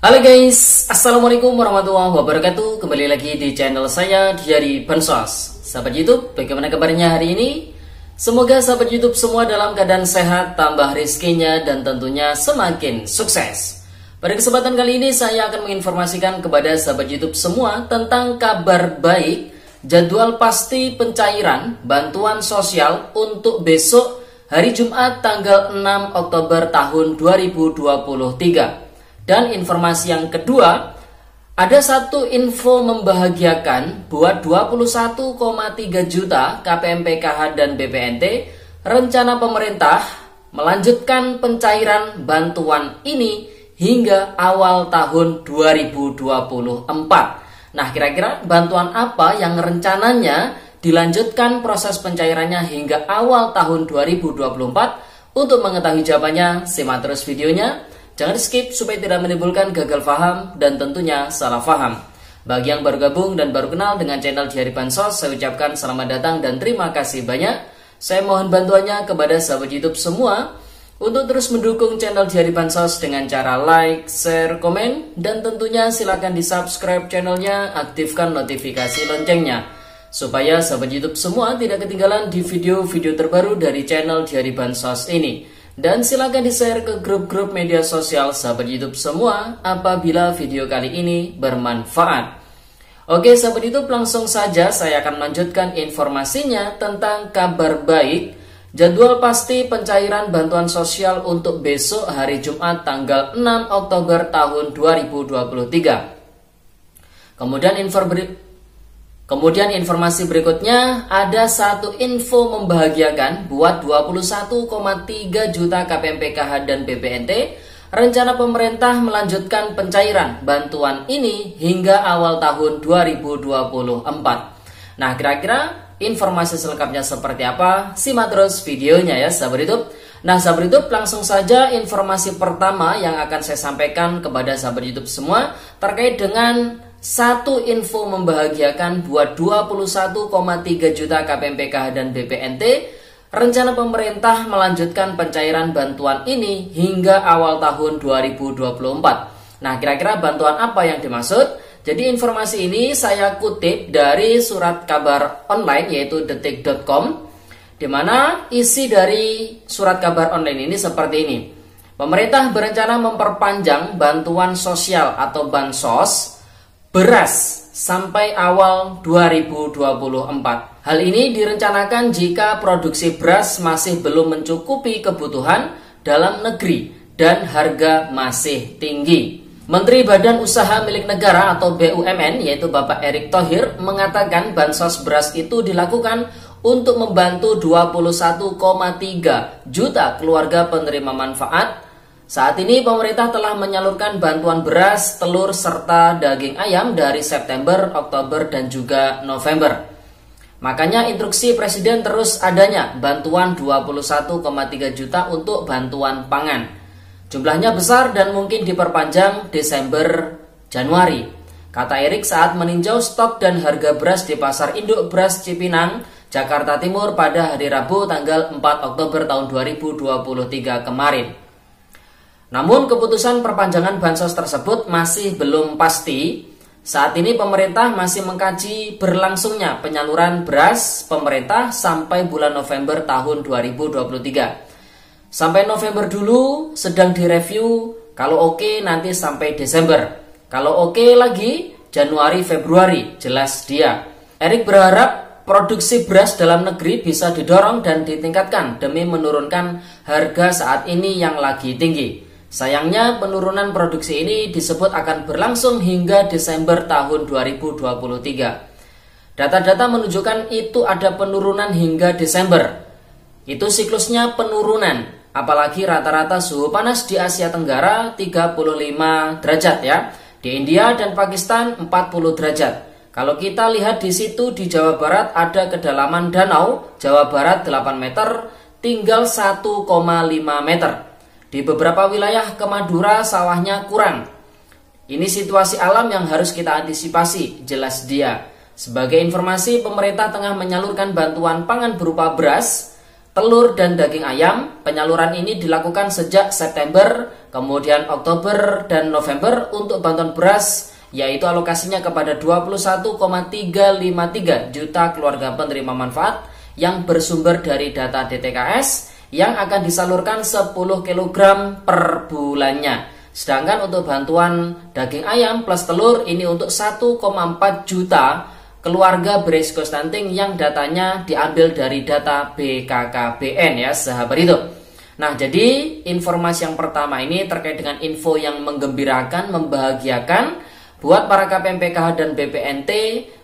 Halo guys, Assalamualaikum warahmatullahi wabarakatuh. Kembali lagi di channel saya Diary Bansos. Sahabat YouTube, bagaimana kabarnya hari ini? Semoga sahabat YouTube semua dalam keadaan sehat, tambah rezekinya, dan tentunya semakin sukses. Pada kesempatan kali ini saya akan menginformasikan kepada sahabat YouTube semua tentang kabar baik, jadwal pasti pencairan bantuan sosial untuk besok hari Jumat tanggal 6 Oktober tahun 2023. Dan informasi yang kedua, ada satu info membahagiakan buat 21,3 juta KPM-PKH dan BPNT. Rencana pemerintah melanjutkan pencairan bantuan ini hingga awal tahun 2024. Nah, kira-kira bantuan apa yang rencananya dilanjutkan proses pencairannya hingga awal tahun 2024? Untuk mengetahui jawabannya, simak terus videonya. Jangan skip supaya tidak menimbulkan gagal paham dan tentunya salah paham. Bagi yang baru gabung dan baru kenal dengan channel Diary Bansos, saya ucapkan selamat datang dan terima kasih banyak. Saya mohon bantuannya kepada sahabat YouTube semua untuk terus mendukung channel Diary Bansos dengan cara like, share, komen, dan tentunya silakan di subscribe channelnya, aktifkan notifikasi loncengnya supaya sahabat YouTube semua tidak ketinggalan di video-video terbaru dari channel Diary Bansos ini. Dan silakan di-share ke grup-grup media sosial sahabat YouTube semua apabila video kali ini bermanfaat. Oke sahabat YouTube, langsung saja saya akan melanjutkan informasinya tentang kabar baik, jadwal pasti pencairan bantuan sosial untuk besok hari Jumat tanggal 6 Oktober tahun 2023. Kemudian informasi berikutnya, ada satu info membahagiakan buat 21,3 juta KPM-PKH dan BPNT. Rencana pemerintah melanjutkan pencairan bantuan ini hingga awal tahun 2024. Nah, kira-kira informasi selengkapnya seperti apa? Simak terus videonya ya sahabat YouTube. Nah sahabat YouTube, langsung saja informasi pertama yang akan saya sampaikan kepada sahabat YouTube semua terkait dengan satu info membahagiakan buat 21,3 juta KPM-PKH dan BPNT. Rencana pemerintah melanjutkan pencairan bantuan ini hingga awal tahun 2024. Nah, kira-kira bantuan apa yang dimaksud? Jadi informasi ini saya kutip dari surat kabar online yaitu detik.com, di mana isi dari surat kabar online ini seperti ini. Pemerintah berencana memperpanjang bantuan sosial atau bansos beras sampai awal 2024. Hal ini direncanakan jika produksi beras masih belum mencukupi kebutuhan dalam negeri dan harga masih tinggi. Menteri Badan Usaha Milik Negara atau BUMN yaitu Bapak Erick Thohir mengatakan bansos beras itu dilakukan untuk membantu 21,3 juta keluarga penerima manfaat. Saat ini pemerintah telah menyalurkan bantuan beras, telur, serta daging ayam dari September, Oktober, dan juga November. Makanya instruksi Presiden terus adanya bantuan 21,3 juta untuk bantuan pangan. Jumlahnya besar dan mungkin diperpanjang Desember, Januari. Kata Erick saat meninjau stok dan harga beras di Pasar Induk Beras Cipinang, Jakarta Timur pada hari Rabu tanggal 4 Oktober tahun 2023 kemarin. Namun keputusan perpanjangan bansos tersebut masih belum pasti. Saat ini pemerintah masih mengkaji berlangsungnya penyaluran beras pemerintah sampai bulan November tahun 2023. Sampai November dulu sedang direview, kalau oke nanti sampai Desember. Kalau oke lagi Januari Februari, jelas dia. Erick berharap produksi beras dalam negeri bisa didorong dan ditingkatkan demi menurunkan harga saat ini yang lagi tinggi. Sayangnya penurunan produksi ini disebut akan berlangsung hingga Desember tahun 2023. Data-data menunjukkan itu ada penurunan hingga Desember. Itu siklusnya penurunan, apalagi rata-rata suhu panas di Asia Tenggara 35 derajat ya. Di India dan Pakistan 40 derajat. Kalau kita lihat di situ di Jawa Barat ada kedalaman danau Jawa Barat 8 meter, tinggal 1,5 meter. Di beberapa wilayah ke Madura sawahnya kurang. Ini situasi alam yang harus kita antisipasi, jelas dia. Sebagai informasi, pemerintah tengah menyalurkan bantuan pangan berupa beras telur dan daging ayam. Penyaluran ini dilakukan sejak September, kemudian Oktober dan November untuk bantuan beras, yaitu alokasinya kepada 21,353 juta keluarga penerima manfaat yang bersumber dari data DTKS yang akan disalurkan 10 kg per bulannya. Sedangkan untuk bantuan daging ayam plus telur ini untuk 1,4 juta keluarga berisiko stunting yang datanya diambil dari data BKKBN ya sahabat hidup. Nah, jadi informasi yang pertama ini terkait dengan info yang menggembirakan, membahagiakan buat para KPM PKH dan BPNT,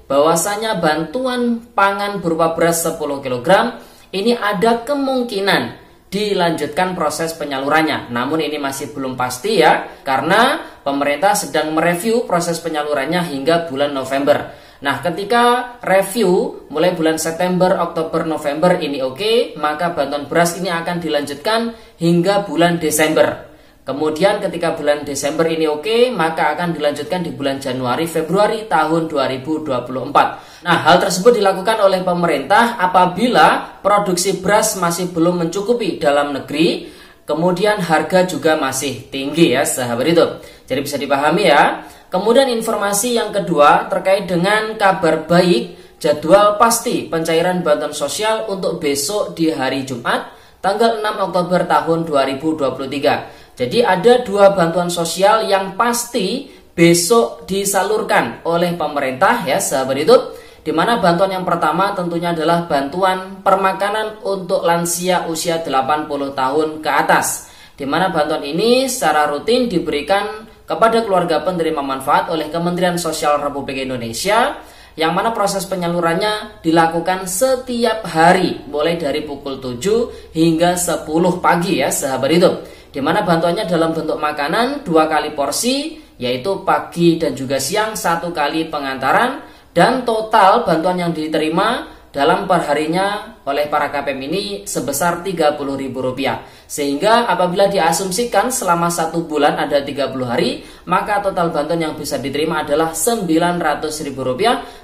bahwasanya bantuan pangan berupa beras 10 kg ini ada kemungkinan dilanjutkan proses penyalurannya. Namun ini masih belum pasti ya, karena pemerintah sedang mereview proses penyalurannya hingga bulan November. Nah, ketika review mulai bulan September, Oktober, November ini oke, maka bantuan beras ini akan dilanjutkan hingga bulan Desember. Kemudian ketika bulan Desember ini oke, maka akan dilanjutkan di bulan Januari, Februari tahun 2024. Nah, hal tersebut dilakukan oleh pemerintah apabila produksi beras masih belum mencukupi dalam negeri, kemudian harga juga masih tinggi ya sahabat itu. Jadi bisa dipahami ya. Kemudian informasi yang kedua terkait dengan kabar baik, jadwal pasti pencairan bantuan sosial untuk besok di hari Jumat tanggal 6 Oktober tahun 2023. Jadi ada dua bantuan sosial yang pasti besok disalurkan oleh pemerintah ya sahabat itu. Di mana bantuan yang pertama tentunya adalah bantuan permakanan untuk lansia usia 80 tahun ke atas. Di mana bantuan ini secara rutin diberikan kepada keluarga penerima manfaat oleh Kementerian Sosial Republik Indonesia, yang mana proses penyalurannya dilakukan setiap hari mulai dari pukul 7 hingga 10 pagi ya sahabat hidup. Di mana bantuannya dalam bentuk makanan 2 kali porsi, yaitu pagi dan juga siang 1 kali pengantaran, dan total bantuan yang diterima dalam perharinya oleh para KPM ini sebesar Rp30.000. Sehingga apabila diasumsikan selama 1 bulan ada 30 hari, maka total bantuan yang bisa diterima adalah Rp900.000,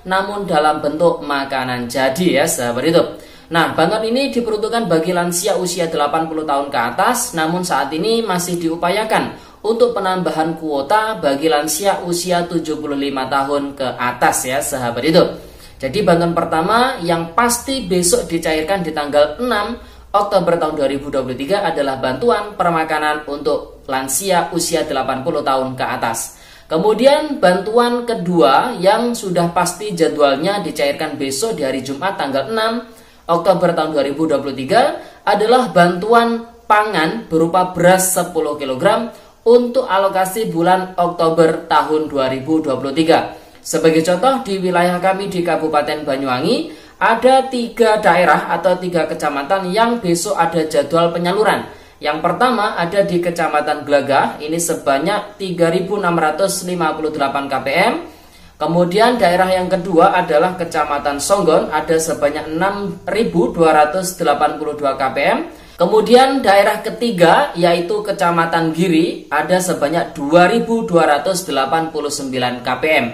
namun dalam bentuk makanan jadi ya sahabat hidup. Nah, bantuan ini diperuntukkan bagi lansia usia 80 tahun ke atas, namun saat ini masih diupayakan untuk penambahan kuota bagi lansia usia 75 tahun ke atas ya sahabat hidup. Jadi bantuan pertama yang pasti besok dicairkan di tanggal 6 Oktober tahun 2023 adalah bantuan permakanan untuk lansia usia 80 tahun ke atas. Kemudian bantuan kedua yang sudah pasti jadwalnya dicairkan besok di hari Jumat tanggal 6 Oktober tahun 2023 adalah bantuan pangan berupa beras 10 kg untuk alokasi bulan Oktober tahun 2023. Sebagai contoh, di wilayah kami di Kabupaten Banyuwangi ada 3 daerah atau 3 kecamatan yang besok ada jadwal penyaluran. Yang pertama ada di Kecamatan Glagah, ini sebanyak 3.658 kpm. Kemudian daerah yang kedua adalah Kecamatan Songgon, ada sebanyak 6.282 kpm. Kemudian daerah ketiga yaitu Kecamatan Giri, ada sebanyak 2.289 kpm.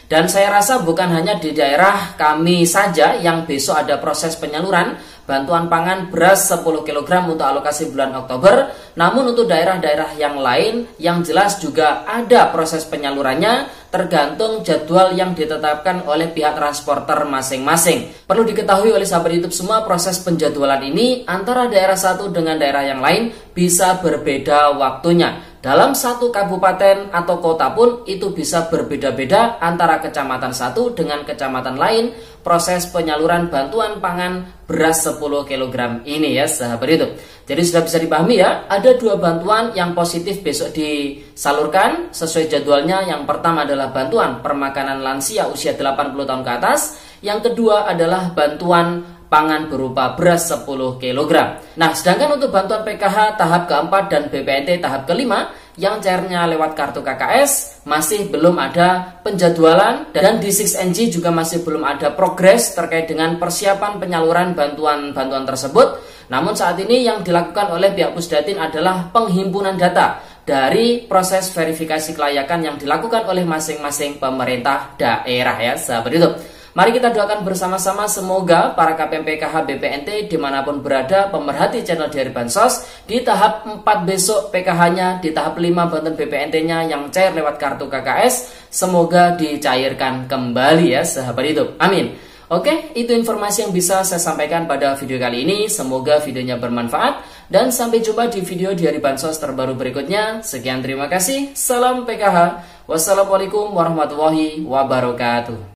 Dan saya rasa bukan hanya di daerah kami saja yang besok ada proses penyaluran bantuan pangan beras 10 kg untuk alokasi bulan Oktober, namun untuk daerah-daerah yang lain yang jelas juga ada proses penyalurannya tergantung jadwal yang ditetapkan oleh pihak transporter masing-masing. Perlu diketahui oleh sahabat YouTube semua, proses penjadwalan ini antara daerah satu dengan daerah yang lain bisa berbeda waktunya. Dalam satu kabupaten atau kota pun itu bisa berbeda-beda antara kecamatan satu dengan kecamatan lain proses penyaluran bantuan pangan beras 10 kg ini ya sahabat itu. Jadi sudah bisa dipahami ya, ada 2 bantuan yang positif besok disalurkan sesuai jadwalnya. Yang pertama adalah bantuan permakanan lansia usia 80 tahun ke atas, yang kedua adalah bantuan pangan berupa beras 10 kg. Nah, sedangkan untuk bantuan PKH tahap keempat dan BPNT tahap kelima yang cairnya lewat kartu KKS masih belum ada penjadwalan, dan di 6NG juga masih belum ada progres terkait dengan persiapan penyaluran bantuan-bantuan tersebut. Namun saat ini yang dilakukan oleh pihak Pusdatin adalah penghimpunan data dari proses verifikasi kelayakan yang dilakukan oleh masing-masing pemerintah daerah ya sahabat itu. Mari kita doakan bersama-sama semoga para KPM PKH BPNT dimanapun berada, pemerhati channel Diari Bansos, di tahap 4 besok PKH-nya, di tahap 5 bantuan BPNT-nya yang cair lewat kartu KKS, semoga dicairkan kembali ya sahabat YouTube. Amin. Oke, itu informasi yang bisa saya sampaikan pada video kali ini. Semoga videonya bermanfaat dan sampai jumpa di video Diari Bansos terbaru berikutnya. Sekian, terima kasih. Salam PKH. Wassalamualaikum warahmatullahi wabarakatuh.